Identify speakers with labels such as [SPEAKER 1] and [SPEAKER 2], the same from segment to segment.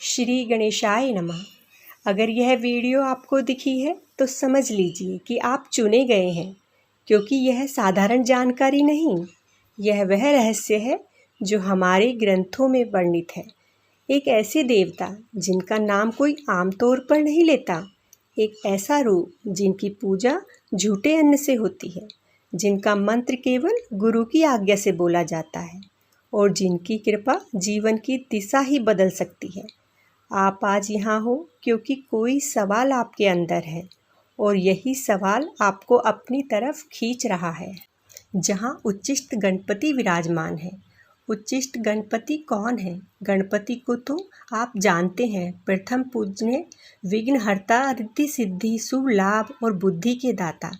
[SPEAKER 1] श्री गणेशाय नमः। अगर यह वीडियो आपको दिखी है तो समझ लीजिए कि आप चुने गए हैं, क्योंकि यह साधारण जानकारी नहीं, यह वह रहस्य है जो हमारे ग्रंथों में वर्णित है। एक ऐसे देवता जिनका नाम कोई आमतौर पर नहीं लेता, एक ऐसा रूप जिनकी पूजा झूठे अन्न से होती है, जिनका मंत्र केवल गुरु की आज्ञा से बोला जाता है और जिनकी कृपा जीवन की दिशा ही बदल सकती है। आप आज यहाँ हो क्योंकि कोई सवाल आपके अंदर है और यही सवाल आपको अपनी तरफ खींच रहा है। जहाँ उच्चिष्ट गणपति विराजमान है। उच्चिष्ट गणपति कौन है? गणपति को तो आप जानते हैं, प्रथम पूजनीय, विघ्नहर्ता, रिद्धि सिद्धि, शुभ लाभ और बुद्धि के दाता।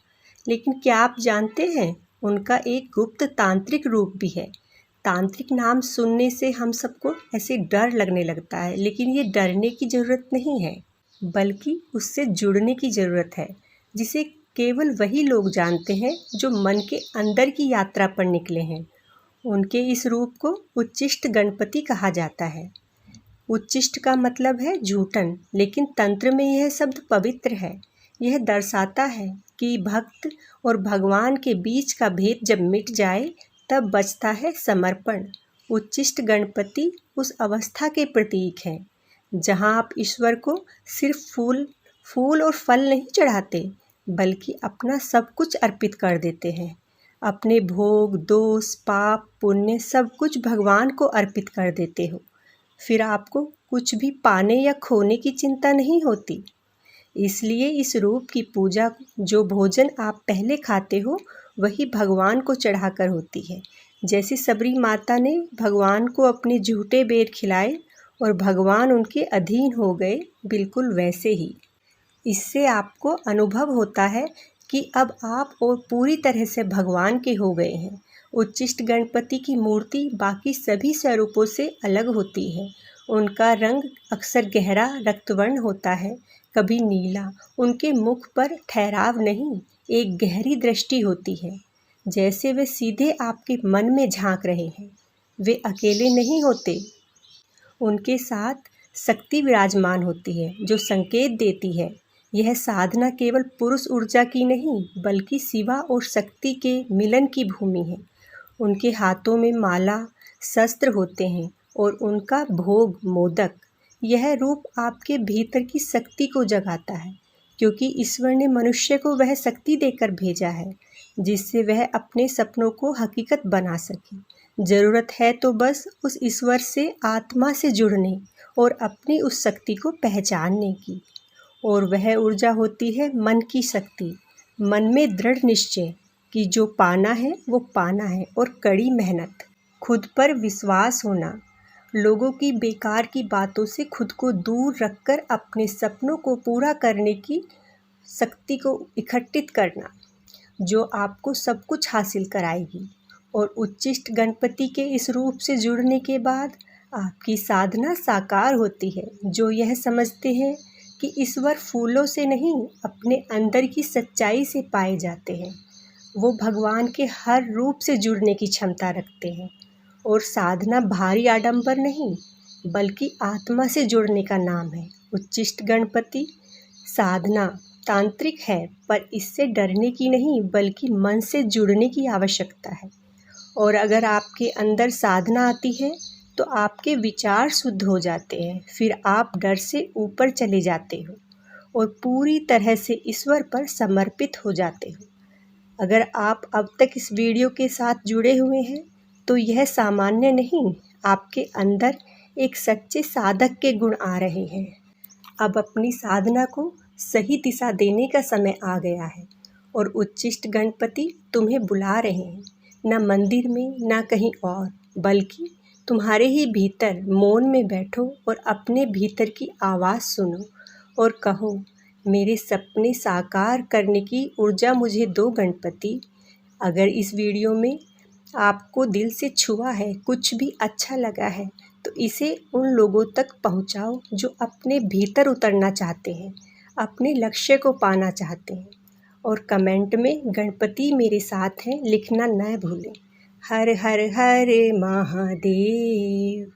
[SPEAKER 1] लेकिन क्या आप जानते हैं उनका एक गुप्त तांत्रिक रूप भी है। तांत्रिक नाम सुनने से हम सबको ऐसे डर लगने लगता है, लेकिन ये डरने की ज़रूरत नहीं है, बल्कि उससे जुड़ने की ज़रूरत है, जिसे केवल वही लोग जानते हैं जो मन के अंदर की यात्रा पर निकले हैं। उनके इस रूप को उच्चिष्ट गणपति कहा जाता है। उच्चिष्ट का मतलब है झूठन, लेकिन तंत्र में यह शब्द पवित्र है। यह दर्शाता है कि भक्त और भगवान के बीच का भेद जब मिट जाए तब बचता है समर्पण। उच्चिष्ट गणपति उस अवस्था के प्रतीक हैं जहां आप ईश्वर को सिर्फ फूल और फल नहीं चढ़ाते, बल्कि अपना सब कुछ अर्पित कर देते हैं। अपने भोग, दोष, पाप, पुण्य सब कुछ भगवान को अर्पित कर देते हो। फिर आपको कुछ भी पाने या खोने की चिंता नहीं होती। इसलिए इस रूप की पूजा, जो भोजन आप पहले खाते हो वही भगवान को चढ़ाकर होती है। जैसे सबरी माता ने भगवान को अपने झूठे बेर खिलाए और भगवान उनके अधीन हो गए, बिल्कुल वैसे ही इससे आपको अनुभव होता है कि अब आप और पूरी तरह से भगवान के हो गए हैं। उच्चिष्ट गणपति की मूर्ति बाकी सभी स्वरूपों से अलग होती है। उनका रंग अक्सर गहरा रक्तवर्ण होता है, कभी नीला। उनके मुख पर ठहराव नहीं, एक गहरी दृष्टि होती है, जैसे वे सीधे आपके मन में झांक रहे हैं। वे अकेले नहीं होते, उनके साथ शक्ति विराजमान होती है जो संकेत देती है यह साधना केवल पुरुष ऊर्जा की नहीं, बल्कि शिवा और शक्ति के मिलन की भूमि है। उनके हाथों में माला, शस्त्र होते हैं और उनका भोग मोदक। यह रूप आपके भीतर की शक्ति को जगाता है, क्योंकि ईश्वर ने मनुष्य को वह शक्ति देकर भेजा है जिससे वह अपने सपनों को हकीकत बना सके। ज़रूरत है तो बस उस ईश्वर से आत्मा से जुड़ने और अपनी उस शक्ति को पहचानने की। और वह ऊर्जा होती है मन की शक्ति। मन में दृढ़ निश्चय कि जो पाना है वो पाना है, और कड़ी मेहनत, खुद पर विश्वास होना, लोगों की बेकार की बातों से खुद को दूर रखकर अपने सपनों को पूरा करने की शक्ति को इकट्ठित करना, जो आपको सब कुछ हासिल कराएगी। और उच्चिष्ट गणपति के इस रूप से जुड़ने के बाद आपकी साधना साकार होती है, जो यह समझते हैं कि ईश्वर फूलों से नहीं, अपने अंदर की सच्चाई से पाए जाते हैं। वो भगवान के हर रूप से जुड़ने की क्षमता रखते हैं। और साधना भारी आडंबर नहीं, बल्कि आत्मा से जुड़ने का नाम है। उच्चिष्ट गणपति साधना तांत्रिक है, पर इससे डरने की नहीं, बल्कि मन से जुड़ने की आवश्यकता है। और अगर आपके अंदर साधना आती है तो आपके विचार शुद्ध हो जाते हैं। फिर आप डर से ऊपर चले जाते हो और पूरी तरह से ईश्वर पर समर्पित हो जाते हो। अगर आप अब तक इस वीडियो के साथ जुड़े हुए हैं तो यह सामान्य नहीं, आपके अंदर एक सच्चे साधक के गुण आ रहे हैं। अब अपनी साधना को सही दिशा देने का समय आ गया है और उच्चिष्ट गणपति तुम्हें बुला रहे हैं, न मंदिर में न कहीं और, बल्कि तुम्हारे ही भीतर। मौन में बैठो और अपने भीतर की आवाज़ सुनो और कहो, मेरे सपने साकार करने की ऊर्जा मुझे दो गणपति। अगर इस वीडियो में आपको दिल से छुआ है, कुछ भी अच्छा लगा है, तो इसे उन लोगों तक पहुंचाओ जो अपने भीतर उतरना चाहते हैं, अपने लक्ष्य को पाना चाहते हैं। और कमेंट में गणपति मेरे साथ हैं लिखना न भूलें। हर हर हर महादेव।